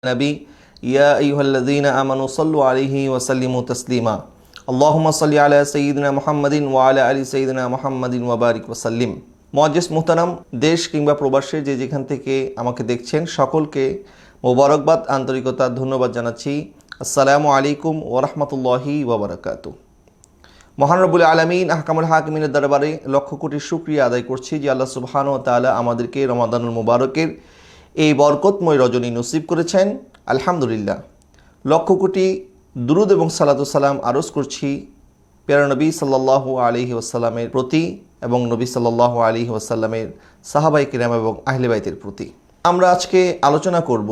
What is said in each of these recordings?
नबी या अय्युहल्लज़ीना आमनु सल्लु अलैहि व सल्लिमु तस्लीमा अल्लाहुम्मा सल्लि अला सय्यिदिना मुहम्मदिन व अला आलि सय्यिदिना मुहम्मदिन व बारिक व सल्लिम। मुअज्जिज़ मुहताराम, देश किংবা প্রবাসে যে যেখান থেকে আমাকে দেখছেন সকলকে মোবারকবাদ, আন্তরিকতা, ধন্যবাদ জানাচ্ছি। আসসালামু আলাইকুম ওয়া রাহমাতুল্লাহি ওয়া বারাকাতুহু। মহান রব্বুল আলামিন আহকামুল হাকিমিনের দরবারে লক্ষ কোটি শুকরিয়া আদায় করছি যে আল্লাহ সুবহানাহু ওয়া তাআলা আমাদেরকে রমাদানুল মুবারকের এই বরকতময় রজনী নসিব করেছেন। আলহামদুলিল্লাহ, লক্ষ কোটি দুরুদ এবং সালাতু সালাম আরজ করছি প্যারা নবী সাল্লাল্লাহু আলাইহি ওয়াসাল্লামের প্রতি এবং নবী সাল্লাল্লাহু আলাইহি ওয়াসাল্লামের সাহাবায়ে কিরাম এবং আহলে বাইতের প্রতি। আমরা আজকে আলোচনা করব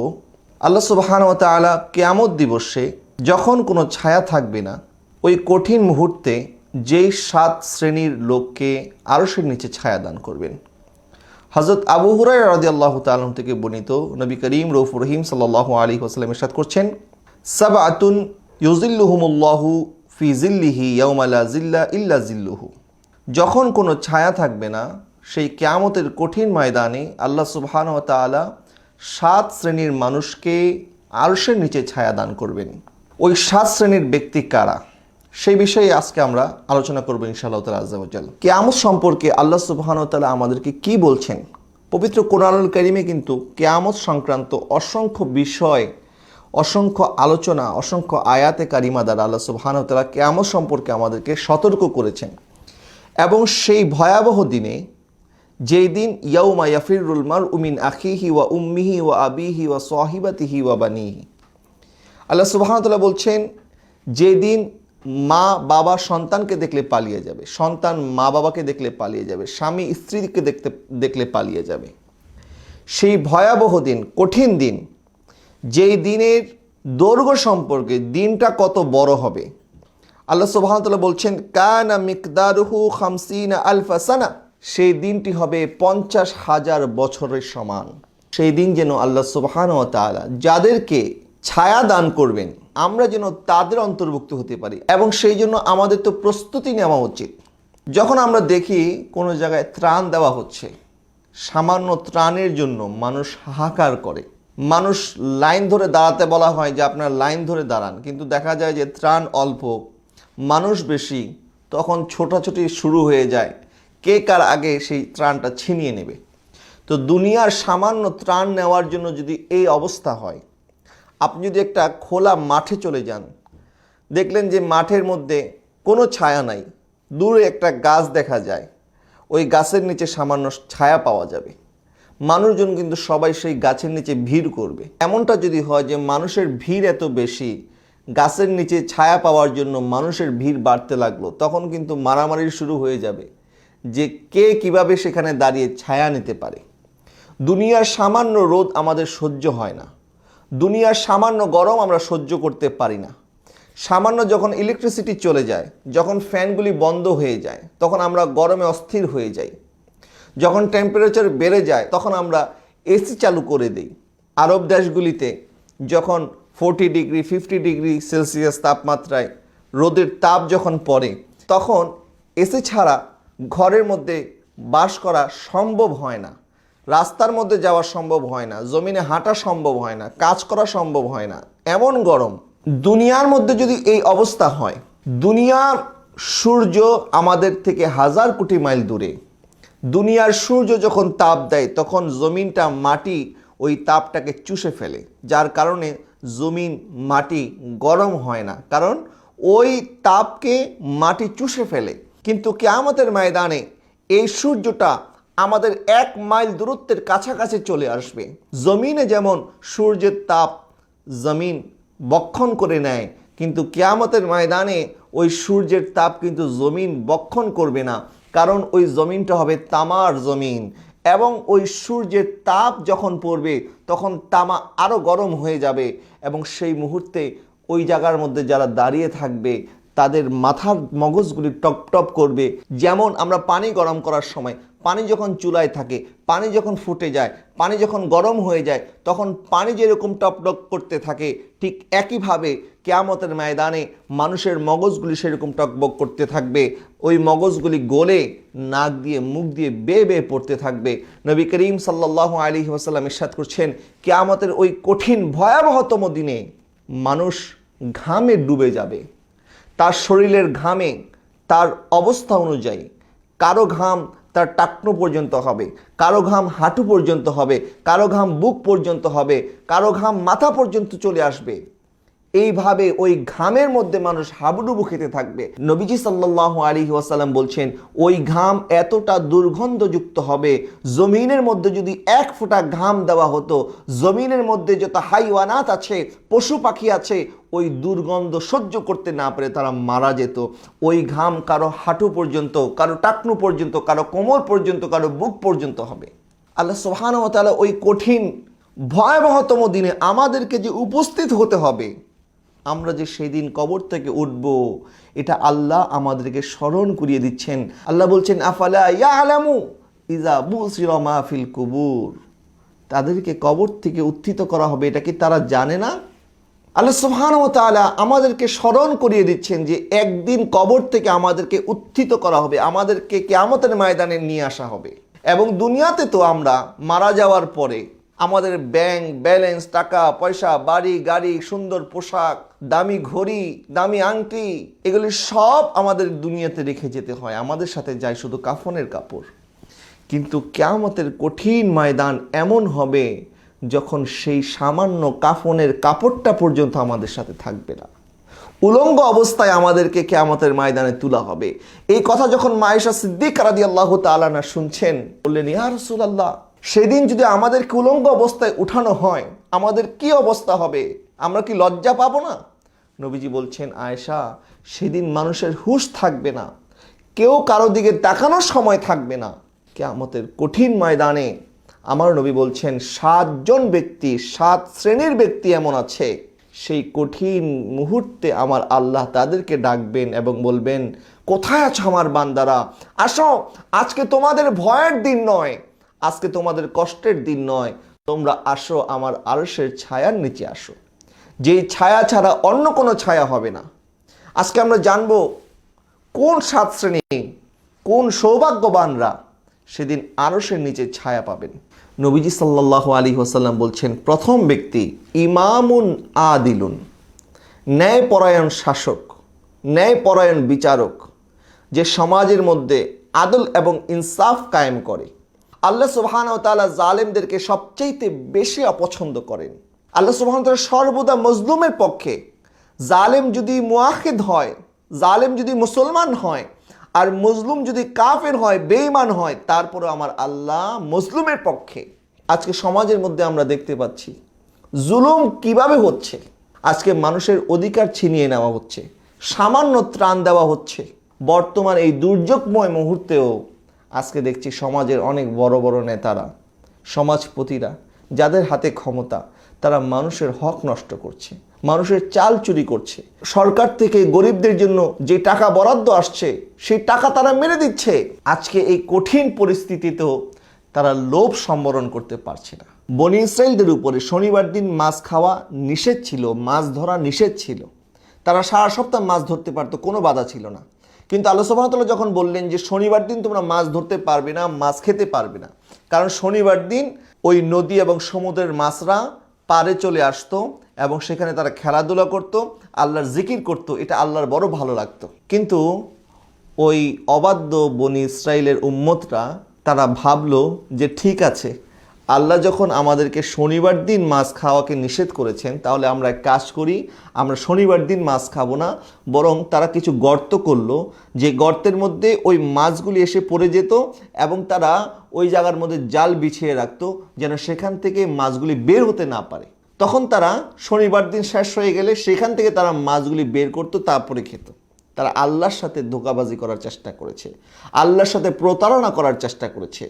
আল্লাহ সুবহানাহু ওয়া তাআলা কিয়ামত দিবসে যখন কোনো ছায়া থাকবে না, ওই কঠিন মুহূর্তে যেই 7 শ্রেণীর লোককে আরশের নিচে ছায়া দান করবেন। হযরত আবু হুরায়রা রাদিয়াল্লাহু তাআলা থেকে বর্ণিত, নবী করিম রউফুর রহিম সাল্লাল্লাহু আলাইহি ওয়াসাল্লাম ইরশাদ করছেন, সাবআতুন ইউযিল্লুহুমুল্লাহু ফি জিল্লিহি ইয়াওমা লা জিল্লা ইল্লা জিল্লুহু। যখন কোনো ছায়া থাকবে না, সেই কিয়ামতের কঠিন ময়দানে আল্লাহ সুবহানাহু ওয়া তাআলা 7 শ্রেণীর মানুষকে আরশের নিচে ছায়া দান করবেন। ওই 7 শ্রেণীর ব্যক্তি কারা, সেই বিষয়ে আজকে আমরা আলোচনা করব ইনশাআল্লাহ তাআলা আযজা ওয়া জাল্লা। কিয়ামত সম্পর্কে আল্লাহ সুবহানাহু ওয়া তাআলা আমাদেরকে কি বলছেন? পবিত্র কোরআনুল কারীমে কিন্তু কিয়ামত সংক্রান্ত অসংখ্য বিষয়, অসংখ্য আলোচনা, অসংখ্য আয়াতে কারিমা দ্বারা আল্লাহ সুবহানাহু ওয়া তাআলা কিয়ামত সম্পর্কে আমাদেরকে সতর্ক করেছেন। এবং সেই ভয়াবহ দিনে, যেই দিন ইয়াউমা ইয়াফিরুল মারউ মিন আখিহি ওয়া উম্মিহি ওয়া আবিহি ওয়া সাহিবাতিহি ওয়া বানিহি, আল্লাহ সুবহানাহু ওয়া তাআলা বলছেন যেদিন মা বাবা সন্তানকে দেখলে পালিয়ে যাবে, সন্তান মা বাবাকে দেখলে পালিয়ে যাবে, স্বামী স্ত্রীকে দেখলে পালিয়ে যাবে। সেই ভয়াবহ দিন, কঠিন দিন, যেই দিনের দৈর্ঘ্য সম্পর্কে, দিনটা কত বড় হবে, আল্লাহ সুবহানাহু ওয়া তাআলা বলছেন কানা মিকদারুহু 50 আলফা সানা, সেই দিনটি হবে 50,000 বছরের সমান। সেই দিন যেন আল্লাহ সুবহানাহু ওয়া তাআলা যাদেরকে ছায়া দান করবেন, আমরা যেন তাদের অন্তর্ভুক্ত হতে পারি। এবং সেই জন্য আমাদের তো প্রস্তুতি নেওয়া উচিত। যখন আমরা দেখি কোনো জায়গায় ত্রাণ দেওয়া হচ্ছে, সামান্য ত্রাণের জন্য মানুষ হাহাকার করে, মানুষ লাইন ধরে দাঁড়াতে বলা হয় যে আপনার লাইন ধরে দাঁড়ান, কিন্তু দেখা যায় যে ত্রাণ অল্প, মানুষ বেশি, তখন ছোটাছুটি শুরু হয়ে যায়, কে কার আগে সেই ত্রাণটা ছিনিয়ে নেবে। তো দুনিয়ার সামান্য ত্রাণ নেওয়ার জন্য যদি এই অবস্থা হয়, আপনি যদি একটা খোলা মাঠে চলে যান, দেখলেন যে মাঠের মধ্যে কোনো ছায়া নাই, দূরে একটা গাছ দেখা যায়, ওই গাছের নিচে সামান্য ছায়া পাওয়া যাবে, মানুষজন কিন্তু সবাই সেই গাছের নিচে ভিড় করবে। এমনটা যদি হয় যে মানুষের ভিড় এত বেশি, গাছের নিচে ছায়া পাওয়ার জন্য মানুষের ভিড় বাড়তে লাগলো, তখন কিন্তু মারামারি শুরু হয়ে যাবে যে কে কিভাবে সেখানে দাঁড়িয়ে ছায়া নিতে পারে। দুনিয়ার সামান্য রোদ আমাদের সহ্য হয় না, দুনিয়ার সামান্য গরম আমরা সহ্য করতে পারি না। সামান্য যখন ইলেকট্রিসিটি চলে যায়, যখন ফ্যানগুলি বন্ধ হয়ে যায়, তখন আমরা গরমে অস্থির হয়ে যাই। যখন টেম্পারেচার বেড়ে যায়, তখন আমরা এসি চালু করে দিই। আরব দেশগুলিতে যখন 40 ডিগ্রি 50 ডিগ্রি সেলসিয়াস তাপমাত্রায় রোদের তাপ যখন পড়ে, তখন এসি ছাড়া ঘরের মধ্যে বাস করা সম্ভব হয় না, রাস্তার মধ্যে যাওয়া সম্ভব হয় না, জমিনে হাঁটা সম্ভব হয় না, কাজ করা সম্ভব হয় না, এমন গরম। দুনিয়ার মধ্যে যদি এই অবস্থা হয়, দুনিয়ার সূর্য আমাদের থেকে 1000 কোটি মাইল দূরে, দুনিয়ার সূর্য যখন তাপ দেয়, তখন জমিনটা, মাটি ওই তাপটাকে চুষে ফেলে, যার কারণে জমিন, মাটি গরম হয় না, কারণ ওই তাপকে মাটি চুষে ফেলে। কিন্তু কিয়ামতের ময়দানে এই সূর্যটা আমাদের 1 মাইল দূরত্বের কাছাকাছি চলে আসবে। জমিনে যেমন সূর্যের তাপ জমিন বক্ষণ করে নেয়, কিন্তু কিয়ামতের ময়দানে ওই সূর্যের তাপ কিন্তু জমিন বক্ষণ করবে না, কারণ ওই জমিনটা হবে তামার জমিন। এবং ওই সূর্যের তাপ যখন পড়বে, তখন তামা আরও গরম হয়ে যাবে, এবং সেই মুহূর্তে ওই জায়গার মধ্যে যারা দাঁড়িয়ে থাকবে, তাদের মাথার মগজগুলি টপ টপ করবে। যেমন আমরা পানি গরম করার সময় পানি যখন চুলায় থাকে, পানি যখন ফুটে যায়, পানি যখন গরম হয়ে যায়, তখন পানি যেরকম টপটপ করতে থাকে, ঠিক একইভাবে কিয়ামতের ময়দানে মানুষের মগজগুলি সেরকম টকবক করতে থাকবে। ওই মগজগুলি গলে নাক দিয়ে মুখ দিয়ে বেয়ে বেয়ে পড়তে থাকবে। নবী করিম সাল্লাল্লাহু আলাইহি ওয়াসাল্লাম ইরশাদ করছেন, কিয়ামতের ওই কঠিন ভয়াবহতম দিনে মানুষ ঘামে ডুবে যাবে। তার শরীরের ঘামে তার অবস্থা অনুযায়ী কারো ঘাম তার টাকনো পর্যন্ত হবে, কারো ঘাম হাঁটু পর্যন্ত হবে, কারো ঘাম বুক পর্যন্ত হবে, কারো ঘাম মাথা পর্যন্ত চলে আসবে। এইভাবে ওই ঘামের মধ্যে মানুষ হাবুডুবু খেতে থাকবে। নবীজি সাল্লাল্লাহু আলাইহি ওয়াসাল্লাম বলছেন, ওই ঘাম এতটা দুর্গন্ধযুক্ত হবে, জমিনের মধ্যে যদি এক ফোঁটা ঘাম দেওয়া হতো, জমিনের মধ্যে যত হাইওয়ানাত আছে, পশু পাখি আছে, ওই দুর্গন্ধ সহ্য করতে না পারে তারা মারা যেত। ওই ঘাম কারো হাঁটু পর্যন্ত, কারো টাকনু পর্যন্ত, কারো কোমর পর্যন্ত, কারো বুক পর্যন্ত হবে। আল্লাহ সুবহানাহু ওয়া তাআলা ওই কঠিন ভয়াবহতম দিনে আমাদেরকে যে উপস্থিত হতে হবে, আমরা যে সেই দিন কবর থেকে উঠব, এটা আল্লাহ আমাদেরকে স্মরণ করিয়ে দিচ্ছেন। আল্লাহ বলছেন, আফালা ইয়ালামু ইযা বুসিরা মা ফিল কুবুর, তাদেরকে কবর থেকে উত্থিত করা হবে, এটা কি তারা জানে না? আল্লাহ সুবহানাহু ওয়া তাআলা আমাদেরকে স্মরণ করিয়ে দিচ্ছেন যে একদিন কবর থেকে আমাদেরকে উত্থিত করা হবে, আমাদেরকে কিয়ামতের ময়দানে নিয়ে আসা হবে। এবং দুনিয়াতে তো আমরা মারা যাওয়ার পরে আমাদের ব্যাংক ব্যালেন্স, টাকা পয়সা, বাড়ি গাড়ি, সুন্দর পোশাক, দামি ঘড়ি, দামি আংটি, এগুলি সব আমাদের দুনিয়াতে রেখে যেতে হয়, আমাদের সাথে যায় শুধু কাফনের কাপড়। কিন্তু কিয়ামতের কঠিন ময়দান এমন হবে যখন সেই সামান্য কাফনের কাপড়টা পর্যন্ত আমাদের সাথে থাকবে না। উলঙ্গ অবস্থায় আমাদেরকে কিয়ামতের ময়দানে তোলা হবে। এই কথা যখন আয়েশা সিদ্দিকা রাদিয়াল্লাহু তাআলা আনহা শুনছেন, বললেন, ইয়া রাসূলুল্লাহ, সেদিন যদি আমাদেরকে উলঙ্গ অবস্থায় উঠানো হয়, আমাদের কি অবস্থা হবে? আমরা কি লজ্জা পাবো না? নবীজি বলছেন, আয়েশা, সেদিন মানুষের হুঁশ থাকবে না, কেউ কারো দিকে তাকানোর সময় থাকবে না। কিয়ামতের কঠিন ময়দানে আমার নবী বলছেন, 7 জন ব্যক্তি, 7 শ্রেণীর ব্যক্তি এমন আছে, সেই কঠিন মুহূর্তে আমার আল্লাহ তাদেরকে ডাকবেন এবং বলবেন, কোথায় আছো আমার বান্দারা? আসো, আজকে তোমাদের ভয়ের দিন নয়, আজকে তোমাদের কষ্টের দিন নয়, তোমরা আসো আমার আরশের ছায়ার নিচে আসো, যেই ছায়া ছাড়া অন্য কোনো ছায়া হবে না। আজকে আমরা জানবো কোন 7 শ্রেণী, কোন সৌভাগ্যবানরা সেদিন আরশের নিচে ছায়া পাবেন। নবীজি সাল্লাল্লাহু আলাইহি ওয়াসাল্লাম বলছেন, প্রথম ব্যক্তি ইমামুন আদিলুন, ন্যায়পরায়ণ শাসক, ন্যায়পরায়ণ বিচারক, যে সমাজের মধ্যে আদল এবং ইনসাফ কায়েম করে। আল্লাহ সুবহানাহু ওয়া তাআলা জালেমদেরকে সবচেয়ে বেশি অপছন্দ করেন। আল্লাহ সুবহানাহু ওয়া তাআলা সর্বদা মজলুমের পক্ষে। জালেম যদি মুআহিদ হয়, জালেম যদি মুসলমান হয়, আর মজলুম যদি কাফের হয়, বেঈমান হয়, তারপরে আমার আল্লাহ মজলুমের পক্ষে। আজকে সমাজের মধ্যে আমরা দেখতে পাচ্ছি জুলুম কিভাবে হচ্ছে। আজকে মানুষের অধিকার ছিনিয়ে নেওয়া হচ্ছে, সামান্য ত্রাণ দেওয়া হচ্ছে। বর্তমান এই দুর্যোগময় মুহূর্তেও আজকে দেখছি সমাজের অনেক বড় বড় নেতারা, সমাজপতিরা, যাদের হাতে ক্ষমতা, তারা মানুষের হক নষ্ট করছে, মানুষের চাল চুরি করছে। সরকার থেকে গরিবদের জন্য যে টাকা বরাদ্দ আসছে, সেই টাকা তারা মেরে দিচ্ছে। আজকে এই কঠিন পরিস্থিতিতেও তারা লোভ সম্বরণ করতে পারছে না। বনী ইসরাইলদের উপরে শনিবার দিন মাছ খাওয়া নিষেধ ছিল, মাছ ধরা নিষেধ ছিল। তারা সারা সপ্তাহ মাছ ধরতে পারতো, কোনো বাধা ছিল না। কিন্তু আল্লাহ সুবহানাহু ওয়া তাআলা যখন বললেন যে শনিবার দিন তোমরা মাছ ধরতে পারবে না, মাছ খেতে পারবে না, কারণ শনিবার দিন ওই নদী এবং সমুদ্রের মাছরা পারে চলে আসতো এবং সেখানে তারা খেলাধুলা করত, আল্লাহর জিকির করত, এটা আল্লাহর বড় ভালো লাগতো। কিন্তু ওই অবাধ্য বনী ইসরাইলের উম্মতরা তারা ভাবলো যে ঠিক আছে, আল্লাহ যখন আমাদেরকে শনিবার দিন মাছ খাওয়াকে নিষেধ করেছেন, তাহলে আমরা এক কাজ করি, আমরা শনিবার দিন মাছ খাবো না। বরং তারা কিছু গর্ত করলো, যে গর্তের মধ্যে ওই মাছগুলি এসে পড়ে যেত এবং তারা ওই জায়গার মধ্যে জাল বিছিয়ে রাখতো, যেন সেখান থেকে মাছগুলি বের হতে না পারে। তখন তারা শনিবার দিন শেষ হয়ে গেলে সেখান থেকে তারা মাছগুলি বের করতো, তারপরে খেত। তারা আল্লাহর সাথে ধোঁকাবাজি করার চেষ্টা করেছে, আল্লাহর সাথে প্রতারণা করার চেষ্টা করেছে।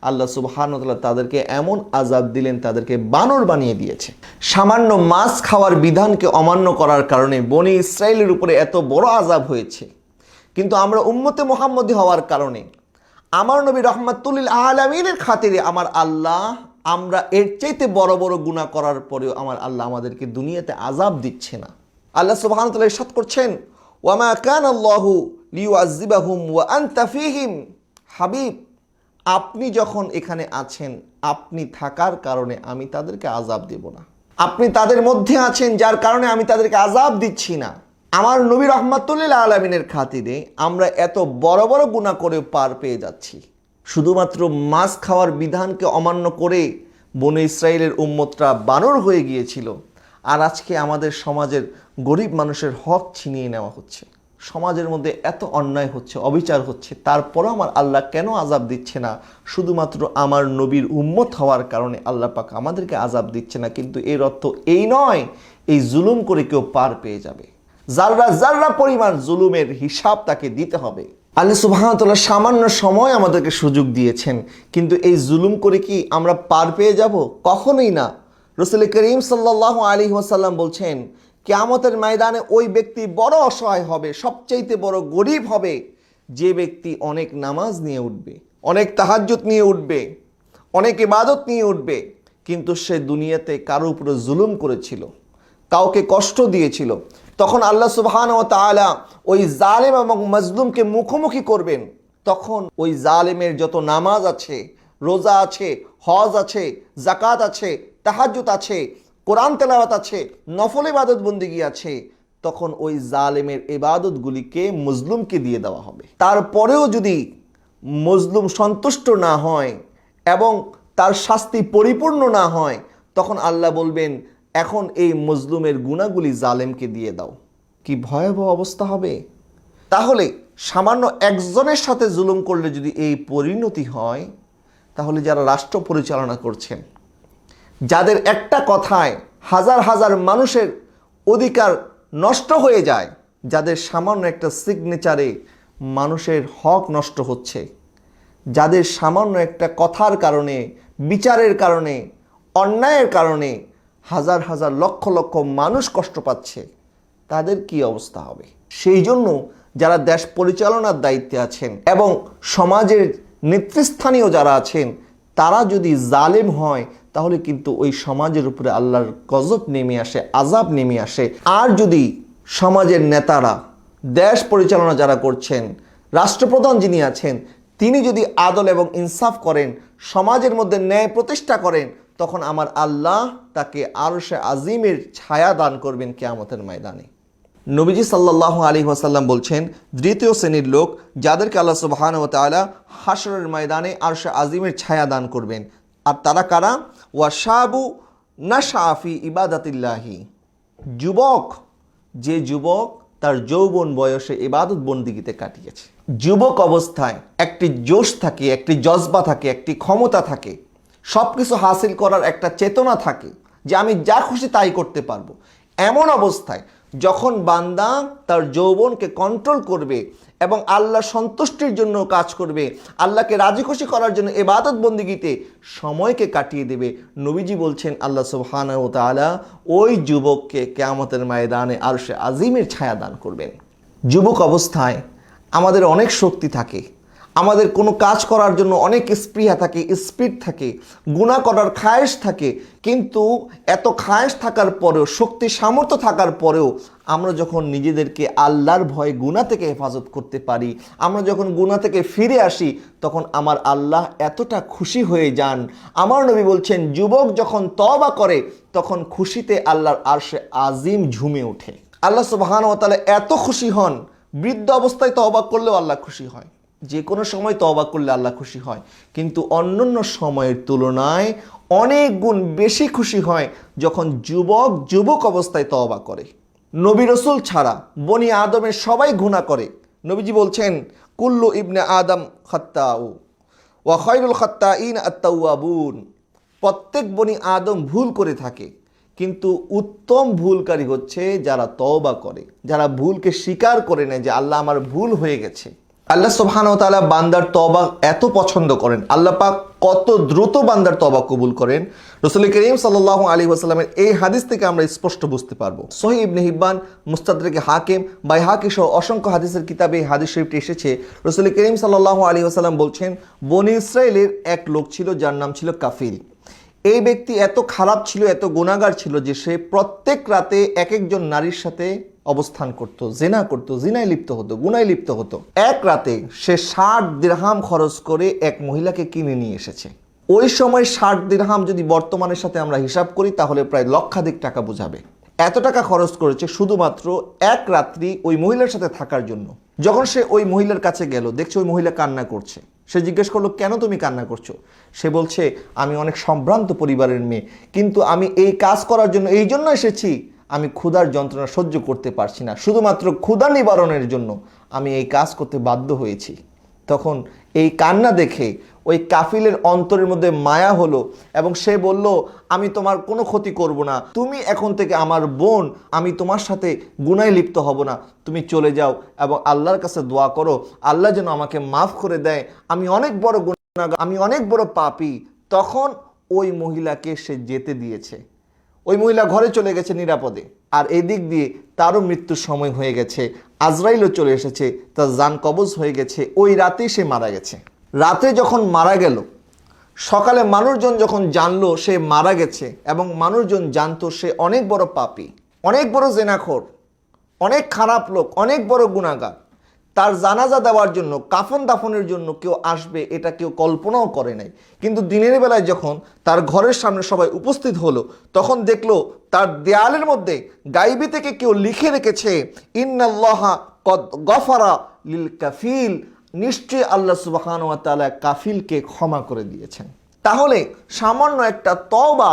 আল্লাহ সুবহানাহু ওয়া তাআলা তাদেরকে এমন আযাব দিলেন, তাদেরকে বানর বানিয়ে দিয়েছে। সামান্য মাছ খাওয়ার বিধানকে অমান্য করার কারণে বনী ইসরাইলের উপরে এত বড় আযাব হয়েছে। কিন্তু আমরা উম্মতে মুহাম্মদী হওয়ার কারণে আমার নবী রাহমাতুল লিল আলামিনের খাতিরে আমার আল্লাহ, আমরা এর চাইতে বড় বড় গুনাহ করার পরেও আমার আল্লাহ আমাদেরকে দুনিয়াতে আযাব দিচ্ছে না। আল্লাহ সুবহানাহু ওয়া তাআলা ইরশাদ করছেন, ওয়া মা কানা আল্লাহু লিয়ুআযযিবাহুম ওয়া আনতা ফীহিম। হাবিব, আপনি যখন এখানে আছেন, আপনি থাকার কারণে আমি তাদেরকে আযাব দেব না। আপনি তাদের মধ্যে আছেন, যার কারণে আমি তাদেরকে আযাব দিচ্ছি না। আমার নবী রাহমাতুল লিল আলামিনের খাতিরে আমরা এত বড় বড় গুনাহ করে পার পেয়ে যাচ্ছি। শুধুমাত্র মাছ খাওয়ার বিধানকে অমান্য করে বনী ইসরাইলের উম্মতরা বানর হয়ে গিয়েছিল, আর আজকে আমাদের সমাজের গরিব মানুষের হক ছিনিয়ে নেওয়া হচ্ছে। সমাজের মধ্যে এত অন্যায় হচ্ছে, অবিচার হচ্ছে, তারপরও আমার আল্লাহ কেন আযাব দিচ্ছে না? শুধুমাত্র আমার নবীর উম্মত হওয়ার কারণে আল্লাহ পাক আমাদেরকে আযাব দিচ্ছে না। কিন্তু এর অর্থ এই নয় এই জুলুম করে কেউ পার পেয়ে যাবে। যাররা যাররা পরিমাণ জুলুমের হিসাব তাকে দিতে হবে। আল্লাহ সুবহানাহু ওয়া তাআলা সামান্য সময় আমাদেরকে সুযোগ দিয়েছেন, কিন্তু এই জুলুম করে কি আমরা পার পেয়ে যাব? কখনোই না। রাসূল করিম সাল্লাল্লাহু আলাইহি ওয়াসাল্লাম বলছেন, কিয়ামতের ময়দানে ওই ব্যক্তি বড় অসহায় হবে, সবচাইতে বড় গরিব হবে, যে ব্যক্তি অনেক নামাজ নিয়ে উঠবে, অনেক তাহাজ্জুদ নিয়ে উঠবে, অনেক ইবাদত নিয়ে উঠবে, কিন্তু সে দুনিয়াতে কারো উপরে জুলুম করেছিল, কাউকে কষ্ট দিয়েছিল। তখন আল্লাহ সুবহানাহু ওয়া তাআলা ওই জালেম এবং মাজলুমকে মুখোমুখি করবেন। তখন ওই জালেমের যত নামাজ আছে, রোজা আছে, হজ আছে, যাকাত আছে, তাহাজ্জুদ আছে, কোরআন তেলাওয়াত আছে, নফল ইবাদত বন্দেগী আছে, তখন ওই জালেমের ইবাদতগুলিকে মজলুমকে দিয়ে দেওয়া হবে। তারপরেও যদি মজলুম সন্তুষ্ট না হয় এবং তার শাস্তি পরিপূর্ণ না হয়, তখন আল্লাহ বলবেন, এখন এই মজলুমের গুনাহগুলি জালেমকে দিয়ে দাও। কি ভয়াবহ অবস্থা হবে! তাহলে সামান্য একজনের সাথে জুলুম করলে যদি এই পরিণতি হয়, তাহলে যারা রাষ্ট্র পরিচালনা করছেন, যাদের একটা কথায় হাজার হাজার মানুষের অধিকার নষ্ট হয়ে যায়, যাদের সামান্য একটা সিগনেচারে মানুষের হক নষ্ট হচ্ছে, যাদের সামান্য একটা কথার কারণে, বিচারের কারণে, অন্যায়ের কারণে হাজার হাজার লক্ষ লক্ষ মানুষ কষ্ট পাচ্ছে, তাদের কি অবস্থা হবে? সেই জন্য যারা দেশ পরিচালনার দায়িত্বে আছেন এবং সমাজের নেতৃস্থানীয় যারা আছেন, তারা যদি জালেম হয়, তাহলে কিন্তু ওই সমাজের উপরে আল্লাহর গজব নেমে আসে, আযাব নেমে আসে। আর যদি সমাজের নেতারা, দেশ পরিচালনা যারা করছেন, রাষ্ট্রপ্রধান যিনি আছেন, তিনি যদি আদল এবং ইনসাফ করেন, সমাজের মধ্যে ন্যায় প্রতিষ্ঠা করেন, তখন আমার আল্লাহ তাকে আরশে আজিমের ছায়া দান করবেন কিয়ামতের ময়দানে। নবীজি সাল্লাল্লাহু আলাইহি ওয়াসাল্লাম বলছেন, দ্বিতীয় শ্রেণীর লোক যাদেরকে আল্লাহ সুবহানাহু ওয়া তাআলা হাশরের ময়দানে আরশে আজিমের ছায়া দান করবেন, আর তারা কারা? ওয়াশাবু নাশআ ফি ইবাদাতিল্লাহি। যুবক, যে যুবক তার যৌবন বয়সে ইবাদত বন্দেগীতে কাটিয়েছে। যুবক অবস্থায় একটি জোশ থাকে, একটি জজবা থাকে, একটি ক্ষমতা থাকে, সব কিছু হাসিল করার একটা চেতনা থাকে যে আমি যা খুশি তাই করতে পারবো। এমন অবস্থায় যখন বান্দা তার যৌবনকে কন্ট্রোল করবে এবং আল্লাহ সন্তুষ্টির জন্য কাজ করবে, আল্লাহকে রাজি খুশি করার জন্য ইবাদত বন্দেগীতে সময়কে কাটিয়ে দেবে, নবীজি বলছেন আল্লাহ সুবহানাহু ওয়া তাআলা ওই যুবককে কিয়ামতের ময়দানে আরশে আজিমের ছায়া দান করবেন। যুবক অবস্থায় আমাদের অনেক শক্তি থাকে, আমাদের কোনো কাজ করার জন্য অনেক স্পৃহা থাকে, স্পিড থাকে, গুনাহ করার খায়েশ থাকে, কিন্তু এত খায়েশ থাকার পরেও, শক্তি সামর্থ্য থাকার পরেও আমরা যখন নিজেদেরকে আল্লাহর ভয়ে গুনাহ থেকে হেফাজত করতে পারি, আমরা যখন গুনাহ থেকে ফিরে আসি, তখন আমার আল্লাহ এতটা খুশি হয়ে যান। আমার নবী বলছেন, যুবক যখন তওবা করে তখন খুশিতে আল্লাহর আরশে আজিম ঝুমে ওঠে। আল্লাহ সুবহানাহু ওয়া তাআলা এত খুশি হন, বৃদ্ধ অবস্থায় তওবা করলেও আল্লাহ খুশি হয়, যে কোনো সময় তওবা করলে আল্লাহ খুশি হয়, কিন্তু অন্যান্য সময়ের তুলনায় অনেক গুণ বেশি খুশি হয় যখন যুবক অবস্থায় তওবা করে। নবী রাসূল ছাড়া বনি আদমের সবাই গুনাহ করে। নবীজি বলছেন, কুল্লু ইবনে আদম খাত্তাউ ওয়া খায়রুল খাত্তাইন আত-তাওয়াবুন। প্রত্যেক বনি আদম ভুল করে থাকে, কিন্তু উত্তম ভুলকারী হচ্ছে যারা তওবা করে, যারা ভুলকে স্বীকার করে নেয় যে আল্লাহ আমার ভুল হয়ে গেছে, আল্লাহ সুবহানাহু ওয়া তাআলা বান্দার তওবা এত পছন্দ করেন, আল্লাহ পাক কত দ্রুত বান্দার তওবা কবুল করেন, রাসূল করিম সাল্লাল্লাহু আলাইহি ওয়াসাল্লামের এই হাদিস থেকে আমরা স্পষ্ট বুঝতে পারবো। সহিহ ইবনে হিব্বান, মুস্তাদরাকে হাকিম, বাইহাকি সহ অসংখ্য হাদিসের কিতাবে এই হাদিস শরীফটি এসেছে। রাসূল করিম সাল্লাল্লাহু আলাইহি ওয়াসাল্লাম বলছেন, বনী ইসরাইলের এক লোক ছিল যার নাম ছিল কাফিল। এই ব্যক্তি এত খারাপ ছিল, এত গুনাহগার ছিল যে সে প্রত্যেক রাতে এক একজন নারীর সাথে অবস্থান করত, জিনা করত, জিনায় লিপ্ত হতো, গুনায় লিপ্ত হতো। এক রাতে সে 60 দিরহাম খরচ করে এক মহিলাকে কিনে নিয়ে এসেছে। ওই সময় 60 দিরহাম যদি বর্তমানের সাথে আমরা হিসাব করি তাহলে প্রায় লক্ষাধিক টাকা বোঝাবে। এত টাকা খরচ করেছে শুধুমাত্র এক রাত্রি ওই মহিলার সাথে থাকার জন্য। যখন সে ওই মহিলার কাছে গেল, দেখছে ওই মহিলা কান্না করছে। সে জিজ্ঞেস করলো, কেন তুমি কান্না করছো? সে বলছে, আমি অনেক সম্ভ্রান্ত পরিবারের মেয়ে, কিন্তু আমি এই কাজ করার জন্য এই জন্য এসেছি, আমি ক্ষুধার যন্ত্রণা সহ্য করতে পারছি না, শুধুমাত্র ক্ষুধা নিবারণের জন্য আমি এই কাজ করতে বাধ্য হয়েছি। তখন এই কান্না দেখে ওই কাফিলের অন্তরের মধ্যে মায়া হলো এবং সে বলল, আমি তোমার কোনো ক্ষতি করব না, তুমি এখন থেকে আমার বোন, আমি তোমার সাথে গুনায় লিপ্ত হব না, তুমি চলে যাও এবং আল্লাহর কাছে দোয়া করো, আল্লাহ যেন আমাকে মাফ করে দেয়, আমি অনেক বড় গুনাহগার, আমি অনেক বড় পাপী। তখন ওই মহিলাকে সে যেতে দিয়েছে। ওই মহিলা ঘরে চলে গেছে নিরাপদে। আর এই দিক দিয়ে তারও মৃত্যুর সময় হয়ে গেছে, আজরাইলও চলে এসেছে, তার জান কবজ হয়ে গেছে। ওই রাতেই সে মারা গেছে। রাতে যখন মারা গেল, সকালে মানুষজন যখন জানলো সে মারা গেছে এবং মানুষজন জানতো সে অনেক বড় পাপী, অনেক বড় জেনাখোর, অনেক খারাপ লোক, অনেক বড় গুনাহগার, তার জানাজা দেওয়ার জন্য, কাফন দাফনের জন্য কেউ আসবে এটা কেউ কল্পনাও করে নাই। কিন্তু দিনের বেলায় যখন তার ঘরের সামনে সবাই উপস্থিত হলো, তখন দেখলো তার দেয়ালের মধ্যে গাইবি থেকে কেউ লিখে রেখেছে, ইন্নাল্লাহা কদ গফারা লিল কাফিল, নিশ্চয়ই আল্লাহ সুবহানাহু ওয়া তাআলা কাফিলকে ক্ষমা করে দিয়েছেন। তাহলে সামান্য একটা তওবা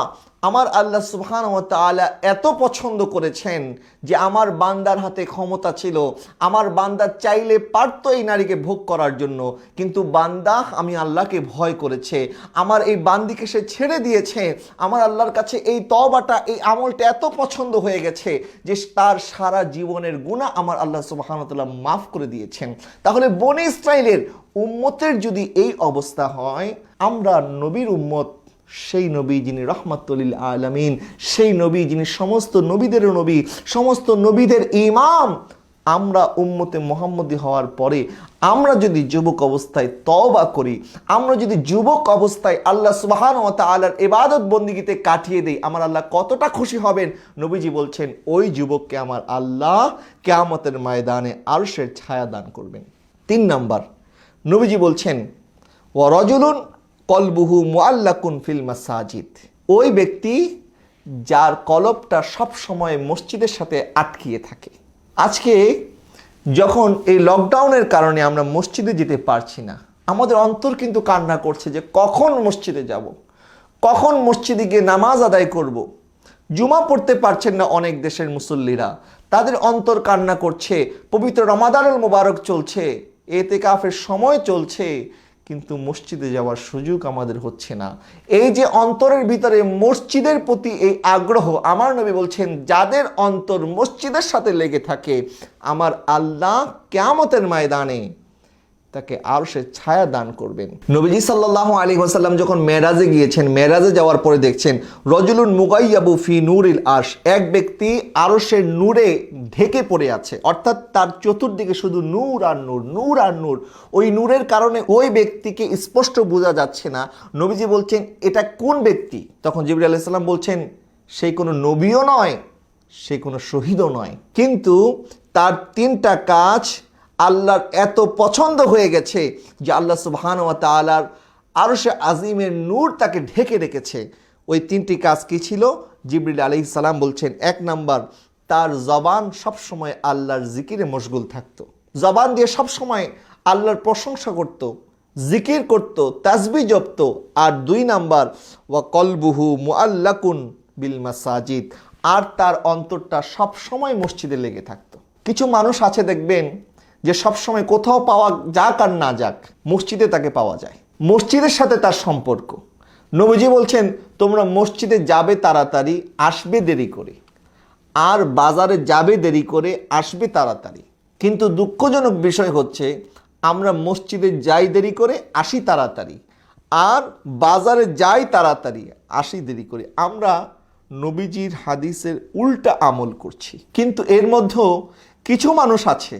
আমার আল্লাহ সুবহানাহু ওয়া তাআলা এত পছন্দ করেছেন যে আমার বান্দার হাতে ক্ষমতা ছিল, আমার বান্দা চাইলে পারত এই নারীকে ভোগ করার জন্য, কিন্তু বান্দা আমি আল্লাহকে ভয় করেছে, আমার এই বান্দিকে সে ছেড়ে দিয়েছে। আমার আল্লাহর কাছে এই তওবাটা, এই আমলটা এত পছন্দ হয়ে গেছে যে তার সারা জীবনের গুনাহ আমার আল্লাহ সুবহানাহু ওয়া তাআলা মাফ করে দিয়েছেন। তাহলে বনী ইসরাইলের উম্মতের যদি এই অবস্থা হয়, আমরা নবীর উম্মত, সেই নবী যিনি রহমাতুল লিল আলামিন, সেই নবী যিনি সমস্ত নবীদের নবী, সমস্ত নবীদের ইমাম, আমরা উম্মতে মুহাম্মদী হওয়ার পরে আমরা যদি যুবক অবস্থায় তওবা করি, আমরা যদি যুবক অবস্থায় আল্লাহ সুবহানাহু ওয়া তাআলার ইবাদত বন্দেগীতে কাটিয়ে দেই, আমার আল্লাহ কতটা খুশি হবেন। নবীজি বলছেন, ওই যুবককে আমার আল্লাহ কিয়ামতের ময়দানে আরশের ছায়া দান করবেন। 3 নাম্বার, নবীজি বলছেন, ওয়া রাজুলুন কলবুহু মুআল্লাকুন ফিল মাসাজিদ, ওই ব্যক্তি যার কলবটা সব সময় মসজিদের সাথে আটকিয়ে থাকে। আজকে যখন এই লকডাউনের কারণে আমরা মসজিদে যেতে পারছি না, আমাদের অন্তর কিন্তু কান্না করছে যে কখন মসজিদে যাব, কখন মসজিদে গিয়ে নামাজ আদায় করব। জুমা পড়তে পারছেন না অনেক দেশের মুসল্লিরা, তাদের অন্তর কান্না করছে। পবিত্র রমাদানুল মুবারক চলছে, ইতিকাফের সময় চলছে, কিন্তু মসজিদে যাওয়ার সুযোগ আমাদের হচ্ছে না। এই যে অন্তরের ভিতরে মসজিদের প্রতি এই আগ্রহ, আমার নবী বলছেন, যাদের অন্তর মসজিদের সাথে লেগে থাকে, আমার আল্লাহ কিয়ামতের ময়দানে তাকে আরশের ছায়া দান করবেন। নবীজি সাল্লাল্লাহু আলাইহি ওয়াসাল্লাম যখন মেরাজে গিয়েছেন, মেরাজে যাওয়ার পরে দেখছেন, রজুলুন মুগাইয়াবু ফি নূরিল আরশ, এক ব্যক্তি আরশের নূরে ঢেকে পড়ে আছে, অর্থাৎ তার চতুর্দিকে শুধু নূর আর নূর, নূর আর নূর। ওই নূরের কারণে ওই ব্যক্তিকে স্পষ্ট বোঝা যাচ্ছে না। নবীজি বলছেন, এটা কোন ব্যক্তি? তখন জিবরাইল আলাইহিস সালাম বলছেন, সেই কোনো নবীও নয়, সে কোনো শহীদও নয়, কিন্তু তার 3টা কাজ আল্লাহর এত পছন্দ হয়ে গেছে যে আল্লাহ সুবহানাহু ওয়া তাআলার আরশে আজিমের নূর তাকে ঢেকে রেখেছে। ওই 3টি কাজ কি ছিল? জিবরিল আলাইহিস সালাম বলছেন, 1 নাম্বার, তার জবান সবসময় আল্লাহর জিকিরে মশগুল থাকতো, জবান দিয়ে সবসময় আল্লাহর প্রশংসা করত, জিকির করত, তাসবিহ জপত। আর 2 নাম্বার, ওয়া কলবুহু মুআল্লাকুন বিল মাসাজিদ, আর তার অন্তরটা সবসময় মসজিদে লেগে থাকতো। কিছু মানুষ আছে দেখবেন যে সবসময় কোথাও পাওয়া যাক আর না যাক, মসজিদে তাকে পাওয়া যায়, মসজিদের সাথে তার সম্পর্ক। নবীজি বলছেন, তোমরা মসজিদে যাবে তাড়াতাড়ি, আসবে দেরি করে, আর বাজারে যাবে দেরি করে, আসবে তাড়াতাড়ি। কিন্তু দুঃখজনক বিষয় হচ্ছে, আমরা মসজিদে যাই দেরি করে, আসি তাড়াতাড়ি, আর বাজারে যাই তাড়াতাড়ি, আসি দেরি করে। আমরা নবীজির হাদিসের উল্টা আমল করছি। কিন্তু এর মধ্যেও কিছু মানুষ আছে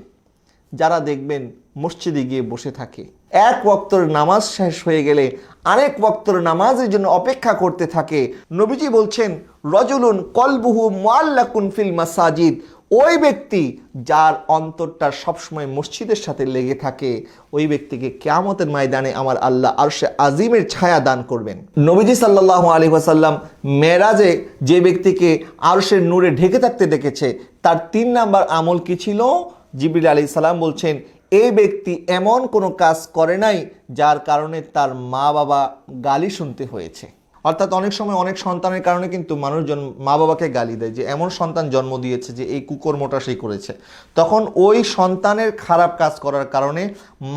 যারা দেখবেন মসজিদে গিয়ে বসে থাকে, এক ওয়াক্তের নামাজ শেষ হয়ে গেলে আরেক ওয়াক্তের নামাজের জন্য অপেক্ষা করতে থাকে। নবীজি বলছেন, রজুলুন কলবুহু মুআল্লাকুন ফিল মাসাজিদ, ওই ব্যক্তি যার অন্তরটা সবসময় মসজিদের সাথে লেগে থাকে, ওই ব্যক্তিকে কিয়ামতের ময়দানে আমার আল্লাহ আরশে আজিমের ছায়া দান করবেন। নবীজি সাল্লাল্লাহু আলাইহি ওয়াসাল্লাম মেরাজে যে ব্যক্তিকে আরশের নূরে ঢেকে থাকতে দেখেছে, তার 3 নাম্বার আমল কি ছিল? জিবরিল আলাইহিস সালাম বলছেন, এই ব্যক্তি এমন কোনো কাজ করে নাই যার কারণে তার মা বাবা গালি শুনতে হয়েছে। অর্থাৎ অনেক সময় অনেক সন্তানের কারণে কিন্তু মানুষজন মা বাবাকে গালি দেয় যে এমন সন্তান জন্ম দিয়েছে যে এই কুকর্মটা সেই করেছে, তখন ওই সন্তানের খারাপ কাজ করার কারণে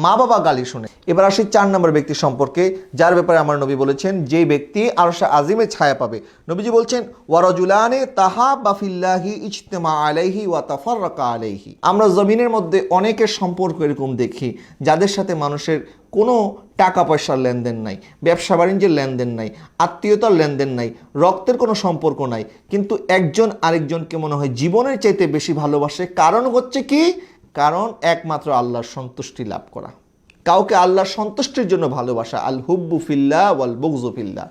মা বাবা গালি শুনে। এবার আসি 4 নম্বর ব্যক্তি সম্পর্কে, যার ব্যাপারে আমার নবী বলেছেন যে ব্যক্তি আরশে আজিমের ছায়া পাবে। নবীজি বলছেন, ওয়ারাজুলানে তাহাব্বা ফিল্লাহি ইজতামা আলাইহি ওয়া তাফাররাকা আলাইহি। আমরা জমিনের মধ্যে অনেকের সম্পর্ক এরকম দেখি যাদের সাথে মানুষের কোনো টাকা পয়সার লেনদেন নাই, ব্যবসা বাণিজ্যের লেনদেন নাই, আত্মীয়তার লেনদেন নাই, রক্তের কোনো সম্পর্ক নাই, কিন্তু একজন আরেকজনকে মনে হয় জীবনের চাইতে বেশি ভালোবাসে। কারণ হচ্ছে কি? কারণ একমাত্র আল্লাহর সন্তুষ্টি লাভ করা, কাউকে আল্লাহর সন্তুষ্টির জন্য ভালোবাসা। আল হুব্বু ফিল্লাহ ওয়াল বুগযু ফিল্লাহ,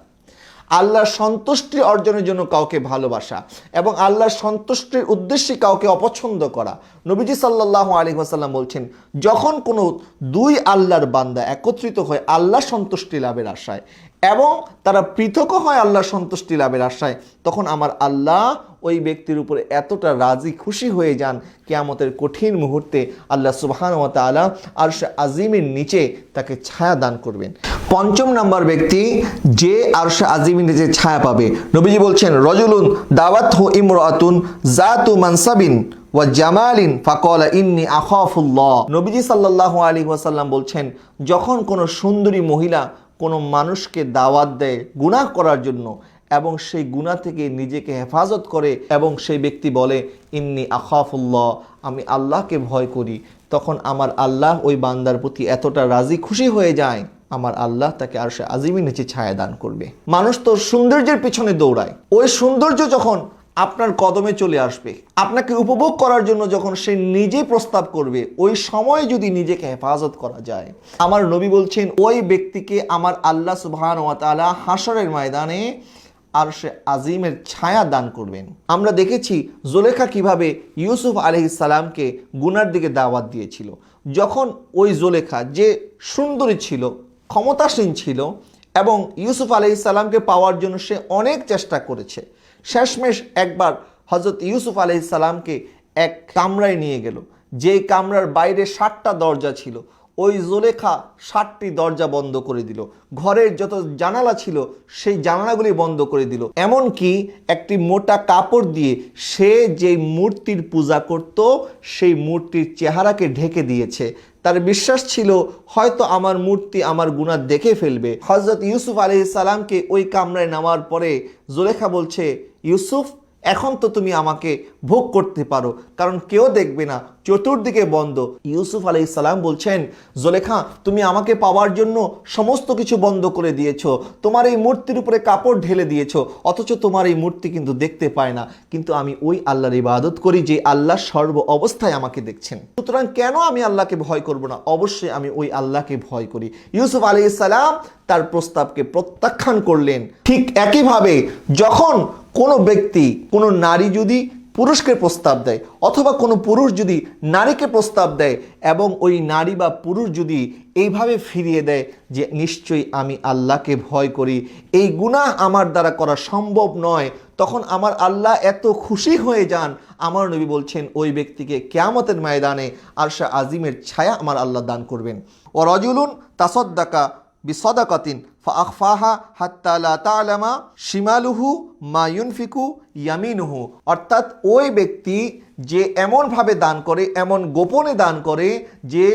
আল্লাহর সন্তুষ্টি অর্জনের জন্য কাউকে ভালোবাসা এবং আল্লাহর সন্তুষ্টির উদ্দেশ্যে কাউকে অপছন্দ করা। নবীজি সাল্লাল্লাহু আলাইহি ওয়াসাল্লাম বলছেন, যখন কোনো 2 আল্লাহর বান্দা একত্রিত হয় আল্লাহ সন্তুষ্টি লাভের আশায় এবং তারা পৃথক হয় আল্লাহ সন্তুষ্টি লাভের আশায়, তখন আমার আল্লাহ ওই ব্যক্তির উপরে এতটা রাজি খুশি হয়ে যান, কিয়ামতের কঠিন মুহূর্তে আল্লাহ সুবহানাহু ওয়া তাআলা আরশে আজিমের নিচে তাকে ছায়া দান করবেন। 5 নম্বর ব্যক্তি যে আরশে আজিমের নিচে ছায়া পাবে, নবীজি বলছেন, রজুলুন দাওয়াতহু ইমরাতুন জাতু মানসাবিন ওয়া জামালিন ফাকালা ইন্নী আখাফুল্লাহ। নবীজি সাল্লাল্লাহু আলাইহি ওয়াসাল্লাম বলছেন, যখন কোনো সুন্দরী মহিলা কোনো মানুষকে দাওয়াত দেয় গুনাহ করার জন্য এবং সেই গুনাহ থেকে নিজেকে হেফাজত করে এবং সেই ব্যক্তি বলে ইন্নী আখাফুল্লাহ, আমি আল্লাহকে ভয় করি, তখন আমার আল্লাহ ওই বান্দার প্রতি এতটা রাজি খুশি হয়ে যায়, আমার আল্লাহ তাকে আরশে আজিমের নিচে ছায়া দান করবে। মানুষ তো সৌন্দর্যের পিছনে দৌড়ায়, ওই সৌন্দর্য যখন আপনার কদমে চলে আসবে, আপনাকে উপভোগ করার জন্য যখন সে নিজেই প্রস্তাব করবে, ওই সময় যদি নিজেকে হেফাজত করা যায়, আমার নবী বলছেন ওই ব্যক্তিকে আমার আল্লাহ সুবহানাহু ওয়া তাআলা হাশরের ময়দানে আরশে আজিমের ছায়া দান করবেন। আমরা দেখেছি জুলেখা কিভাবে ইউসুফ আলাইহিস সালামকে গুনার দিকে দাওয়াত দিয়েছিল। যখন ওই জুলেখা যে সুন্দরী ছিল, ক্ষমতাসীন ছিল এবং ইউসুফ আলাইহিস সালামকে পাওয়ার জন্য সে অনেক চেষ্টা করেছে, শেষমেশ একবার হযরত ইউসুফ আলাইহিস সালামকে এক কামরায় নিয়ে গেল, যে কামরার বাইরে 7টা দরজা ছিল। ওই জুলেখা 7টি দরজা বন্ধ করে দিল, ঘরের যত জানালা ছিল সেই জানালাগুলি বন্ধ করে দিল, এমনকি একটি মোটা কাপড় দিয়ে সে যে মূর্তির পূজা করত সেই মূর্তির চেহারাকে ঢেকে দিয়েছে। তার বিশ্বাস ছিল হয়তো আমার মূর্তি আমার গুনাহ দেখে ফেলবে। হযরত ইউসুফ আলাইহিস সালামকে ওই কামরায় নেওয়ার পরে জুলেখা বলছে, ইউসুফ এখন তো তুমি আমাকে ভোগ করতে পারো, কারণ কেউ দেখবে না, চতুর্দিকে বন্ধ। ইউসুফ আলাইহিস সালাম বলছেন, জুলেখা তুমি আমাকে পাওয়ার জন্য সমস্ত কিছু বন্ধ করে দিয়েছো, তোমার এই মূর্তির উপরে কাপড় ঢেলে দিয়েছো, অথচ তোমার এই মূর্তি কিন্তু দেখতে পায় না, কিন্তু আমি ওই আল্লাহর ইবাদত করি যে আল্লাহ সর্ব অবস্থায় আমাকে দেখছেন, সুতরাং কেন আমি আল্লাহকে ভয় করব না? অবশ্যই আমি ওই আল্লাহকে ভয় করি। ইউসুফ আলাইহিস সালাম তার প্রস্তাবকে প্রত্যাখ্যান করলেন। ঠিক একইভাবে যখন কোনো ব্যক্তি, কোনো নারী যদি পুরুষকে প্রস্তাব দেয় অথবা কোনো পুরুষ যদি নারীকে প্রস্তাব দেয় এবং ওই নারী বা পুরুষ যদি এইভাবে ফিরিয়ে দেয় যে নিশ্চয়ই আমি আল্লাহকে ভয় করি, এই গুনাহ আমার দ্বারা করা সম্ভব নয়, তখন আমার আল্লাহ এত খুশি হয়ে যান, আমার নবী বলছেন ওই ব্যক্তিকে কিয়ামতের ময়দানে আরশে আজিমের ছায়া আমার আল্লাহ দান করবেন। ও রাজুলুন তাসাদ্দাকা বিসাদাকাতিন ফাআখফাহা হাত্তা লা তা'লামা শিমালুহু মা ইউনফিকু ইয়ামিনুহু। অর্থাৎ ওই ব্যক্তি যে এমনভাবে দান করে, এমন গোপনে দান করে যে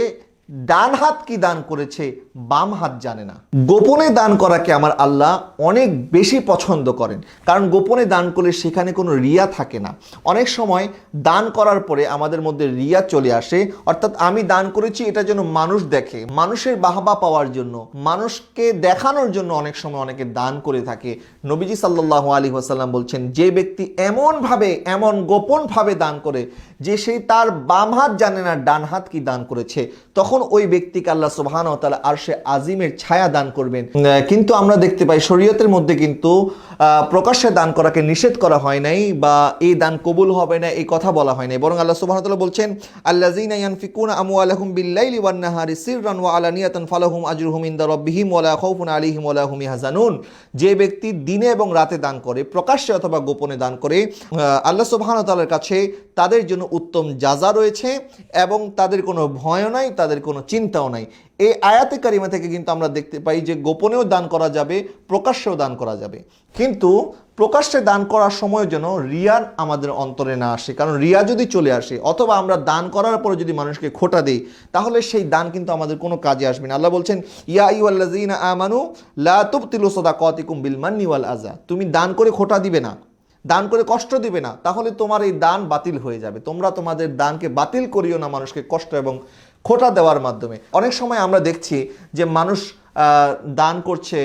ডান হাত কি দান করেছে বাম হাত জানে না। গোপনে দান করাকে আমার আল্লাহ অনেক বেশি পছন্দ করেন, কারণ গোপনে দান করলে সেখানে কোনো রিয়া থাকে না। অনেক সময় দান করার পরে আমাদের মধ্যে রিয়া চলে আসে, অর্থাৎ আমি দান করেছি এটা যেন মানুষ দেখে, মানুষের বাহবা পাওয়ার জন্য, মানুষকে দেখানোর জন্য অনেক সময় অনেকে দান করে থাকে। নবীজি সাল্লাল্লাহু আলাইহি ওয়াসাল্লাম বলছেন, যে ব্যক্তি এমন গোপনভাবে দান করে যে সেই তার বাম হাত জানে না ডান হাত কি দান করেছে, তখন ওই ব্যক্তিকে আল্লাহ সুবহানাহু ওয়া তাআলা আরশে আজিমের ছায়া দান করবেন। কিন্তু আমরা দেখতে পাই শরীয়তের মধ্যে কিন্তু প্রকাশ্যে দান করাকে নিষেধ করা হয় নাই, বা এই দান কবুল হবে না এই কথা বলা হয় নাই, বরং আল্লাহ সুবহানাহু ওয়া তাআলা বলছেন, আল্লাযীনা ইয়ানফিকুনা আমওয়ালাহুম বিল-লাইলি ওয়ান-নাহারি সিররান ওয়া আলানিয়াতান ফালাহুম আজরুহুম ইনদা রাব্বিহিম ওয়া লা খাউফুন আলাইহিম ওয়া লা হুম ইয়াহজানুন। যে ব্যক্তি দিনে এবং রাতে দান করে, প্রকাশ্যে অথবা গোপনে দান করে, আল্লাহ সুবহানাহু ওয়া তাআলার কাছে তাদের জন্য উত্তম জাযা রয়েছে এবং তাদের কোনো ভয় নাই, তাদের কোনো চিন্তাও নাই। এই আয়াতে কারিমা থেকে কিন্তু আমরা দেখতে পাই যে গোপনেও দান করা যাবে, প্রকাশ্যেও দান করা যাবে, কিন্তু প্রকাশ্যে দান করার সময় যেন রিয়া আমাদের অন্তরে না আসে, কারণ রিয়া যদি চলে আসে অথবা আমরা দান করার পরে যদি মানুষকে খোঁটা দিই, তাহলে সেই দান কিন্তু আমাদের কোনো কাজে আসবে না। আল্লাহ বলছেন, ইয়া আইয়ুহাল্লাযীনা আমানু লা তুবতিলু সাদাকাতিকুম বিল মান্নি ওয়াল আযা। তুমি দান করে খোঁটা দিবে না, দান করে কষ্ট দিবে না, তাহলে তোমার এই দান বাতিল হয়ে যাবে। তোমরা তোমাদের দানকে বাতিল করিও না মানুষকে কষ্ট এবং খোঁটা দেওয়ার মাধ্যমে। অনেক সময় আমরা দেখছি যে মানুষ দান করছে,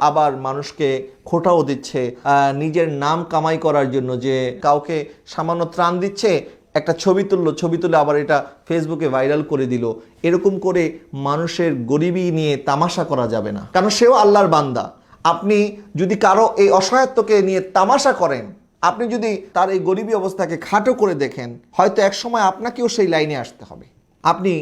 আবার মানুষকে খোঁটাও দিচ্ছে নিজের নাম কামাই করার জন্য, যে কাউকে সামান্য ত্রাণ দিচ্ছে, একটা ছবি তুলে আবার এটা ফেসবুকে ভাইরাল করে দিল। এরকম করে মানুষের গরিবী নিয়ে তামাশা করা যাবে না, কারণ সেও আল্লাহর বান্দা। আপনি যদি কারো এই অসহায়ত্বকে নিয়ে তামাশা করেন, আপনি যদি তার এই গরিবী অবস্থাকে খাটো করে দেখেন, হয়তো এক সময় আপনাকেও সেই লাইনে আসতে হবে। আপনি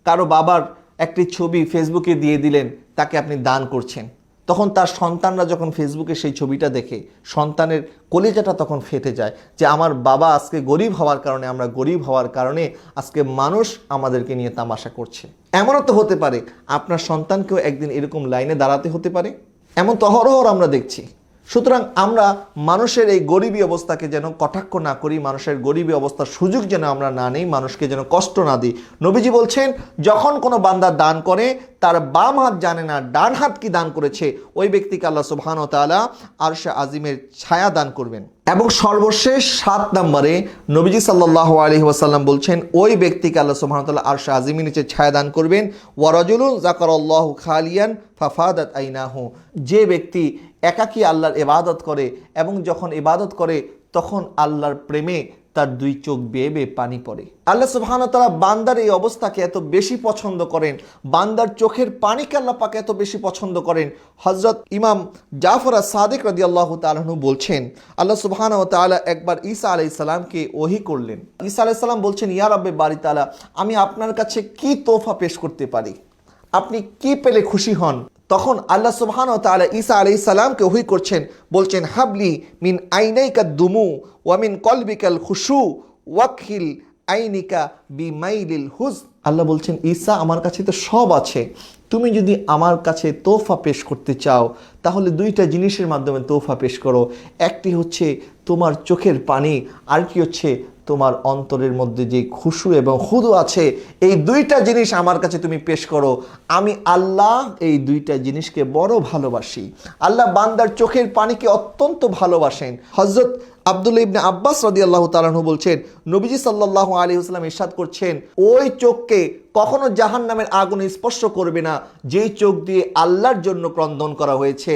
কারো বাবার একটি ছবি ফেসবুকে দিয়ে দিলেন, তাকে আপনি দান করছেন, তখন তার সন্তানরা যখন ফেসবুকে সেই ছবিটা দেখে, সন্তানের কলিজাটা তখন ফেটে যায় যে আমার বাবা আজকে গরিব হওয়ার কারণে, আমরা গরিব হওয়ার কারণে আজকে মানুষ আমাদেরকে নিয়ে তামাশা করছে। এমনও তো হতে পারে আপনার সন্তানকেও একদিন এরকম লাইনে দাঁড়াতে হতে পারে, এমন তো অহরহ আমরা দেখছি। সুতরাং আমরা মানুষের এই গরিবী অবস্থাকে যেন কটাক্ষ না করি, মানুষের গরিবী অবস্থার সুযোগ যেন আমরা না নেই, মানুষকে যেন কষ্ট না দিই। নবীজি বলছেন, যখন কোনো বান্দা দান করে তার বাম হাত জানে না ডান হাত কি দান করেছে, ওই ব্যক্তিকে আল্লাহ সুবহানাহু ওয়া তাআলা আরশে আজিমের ছায়া দান করবেন। এবং সর্বশেষ 7 নম্বরে নবীজি সাল্লাল্লাহু আলাইহি ওয়াসাল্লাম বলছেন, ওই ব্যক্তিকে আল্লাহ সুবহানাহু ওয়া তাআলা আরশে আজিমের নিচে ছায়া দান করবেন। ওয়া রাজুলুন যাকারাল্লাহু খালিয়ান ফাফাদাত আইনাহু। যে ব্যক্তি একাকী আল্লাহর ইবাদত করে এবং যখন ইবাদত করে তখন আল্লাহর প্রেমে তার 2 চোখ বেয়ে বেয়ে পানি পড়ে। আল্লাহ সুবহানাহু ওয়া তাআলা বান্দার এই অবস্থাকে এত বেশি পছন্দ করেন, বান্দার চোখের পানিকে আল্লাহ পাক এত বেশি পছন্দ করেন। হযরত ইমাম জাফর আস-সাদিক রাদিয়াল্লাহু তাআলা আনহু বলছেন, আল্লাহ সুবহানাহু ওয়া তাআলা একবার ঈসা আলাইহিস সালামকে ওহী করলেন। ঈসা আলাইহিস সালাম বলছেন, ইয়া রাব্বি বারি তাআলা, আমি আপনার কাছে কি তোহফা পেশ করতে পারি, আপনি কি পেলে খুশি হন? তখন আল্লাহ সুবহানাহু ওয়া তাআলা ঈসা আলাইহিস সালামকে ওহী করছেন, বলছেন, হাবলি মিন আইনাইকা দুমু ওয়া মিন কলবিকাল খুশু ওয়াকহিল আইনিকা বিমাইলিল হুজ। আল্লাহ বলছেন, ঈসা আমার কাছে তো সব আছে, তুমি যদি আমার কাছে তোহফা পেশ করতে চাও তাহলে 2টা জিনিসের মাধ্যমে তোহফা পেশ করো। একটি হচ্ছে তোমার চোখের পানি, আরেকটি হচ্ছে তোমার অন্তরের মধ্যে যে খুশু এবং খুদু আছে, এই 2টা জিনিস আমার কাছে তুমি পেশ করো। আমি আল্লাহ এই 2টা জিনিসকে বড় ভালোবাসি। আল্লাহ বান্দার চোখের পানিকে অত্যন্ত ভালোবাসেন। হযরত আব্দুল্লাহ ইবনে আব্বাস রাদিয়াল্লাহু তাআলা আনহু বলছেন, নবীজি সাল্লাল্লাহু আলাইহি ওয়াসাল্লাম ইরশাদ করছেন, ওই চোখকে কখনো জাহান্নামের আগুন স্পর্শ করবে না যেই চোখ দিয়ে আল্লাহর জন্য ক্রন্দন করা হয়েছে,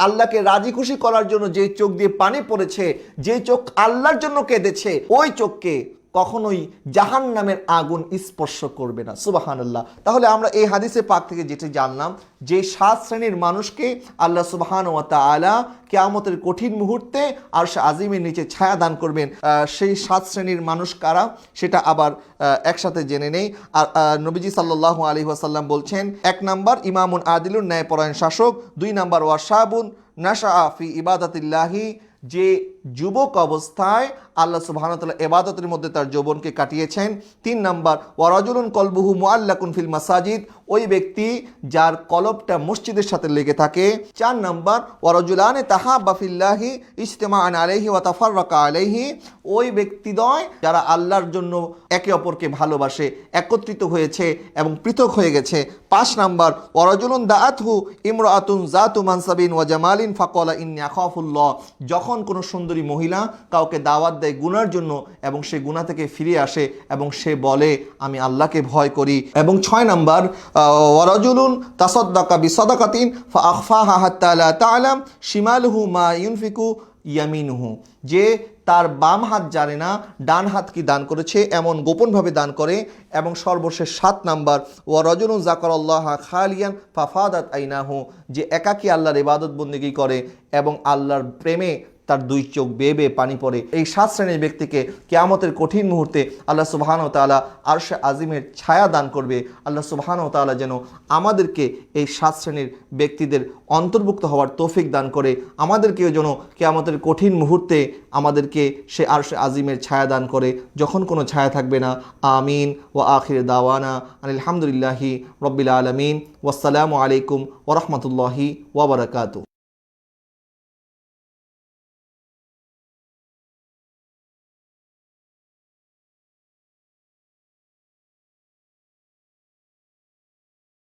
আল্লাহকে রাজি খুশি করার জন্য যে চোখ দিয়ে পানি পড়েছে, যে চোখ আল্লাহর জন্য কেঁদেছে, ওই চোখকে কখনোই জাহান্নামের আগুন স্পর্শ করবে না। সুবহানাল্লাহ। তাহলে আমরা এই হাদিসে পাক থেকে যেটা জানলাম, যে 7 শ্রেণীর মানুষকে আল্লাহ সুবহানাহু ওয়া তাআলা কিয়ামতের কঠিন মুহূর্তে আরশে আজিমের নিচে ছায়া দান করবেন। সেই 7 শ্রেণীর মানুষ কারা সেটা আবার একসাথে জেনে নেই। আর নবীজি সাল্লাল্লাহু আলাইহি ওয়াসাল্লাম বলছেন, 1 নাম্বার ইমামুন আদিলুন, ন্যায়পরায়ণ শাসক। 2 নাম্বার ওয়াশাবুন নাশা ফি ইবাদাতিল্লাহি, যে যুবক অবস্থায় আল্লাহ সুবহানাহু ওয়া তাআলা ইবাদতের মধ্যে তার যৌবনকে কাটিয়েছেন। 3 নাম্বার ওয়ারাজুলুন কলবুহু মুআল্লাকুন ফিল মাসাজিদ, ওই ব্যক্তি যার কলবটা মসজিদের সাথে লেগে থাকে। 4 নাম্বার ওয়ারাজুলানে তাহাব্বা ফিল্লাহি ইজতিমাআন আলাইহি ওয়া তাফাররাকা আলাইহি, ওই ব্যক্তিদ্বয় যারা আল্লাহর জন্য একে অপরকে ভালোবাসে, একত্রিত হয়েছে এবং পৃথক হয়ে গেছে। 5 নাম্বার ওয়ারাজুলুন দাআতহু ইমরাআতুন যাতু মানসাবিন ওয়া জামালিন ফাকালা ইন্নী আখাফুল্লাহ, যখন কোনো সুন্দরী মহিলা কাউকে দাওয়াত দেয় গুনার জন্য এবং সে গুনাহ থেকে ফিরে আসে এবং সে বলে আমি আল্লাহকে ভয় করি। এবং 6 নাম্বার ওয়ারাজুলুন তাসাদ্দাকা বিসাদাকাতিন ফাআখফাহা হাত্তা লা তা'লাম শিমালুহু মা ইউনফিকু ইয়ামিনুহু, যে তার বাম হাত জানে না ডান হাত কি দান করেছে, এমন গোপনভাবে দান করে। এবং সর্বশেষ 7 নাম্বার ওয়ারাজুলুন যাকারাল্লাহ খালিয়ান ফাফাদাত আইনাহু, যে একাকী আল্লাহর ইবাদত বন্দেগী করে এবং আল্লাহর প্রেমে তার 2 চোখ বেয়ে বেয়ে পানি পড়ে। এই 7 শ্রেণীর ব্যক্তিকে কিয়ামতের কঠিন মুহূর্তে আল্লাহ সুবহানাহু ওয়া তাআলা আরশে আজিমের ছায়া দান করবে। আল্লাহ সুবহানাহু ওয়া তাআলা যেন আমাদেরকে এই 7 শ্রেণীর ব্যক্তিদের অন্তর্ভুক্ত হওয়ার তৌফিক দান করে, আমাদেরকেও যেন কিয়ামতের কঠিন মুহূর্তে আমাদেরকে সে আরশে আজিমের ছায়া দান করে, যখন কোনো ছায়া থাকবে না। আমিন ওয়া আখির দাওয়ানা আনিল হামদুলিল্লাহি রাব্বিল আলামিন। ওয়াসসালামু আলাইকুম ওয়া রাহমাতুল্লাহি ওয়া বারাকাতুহু।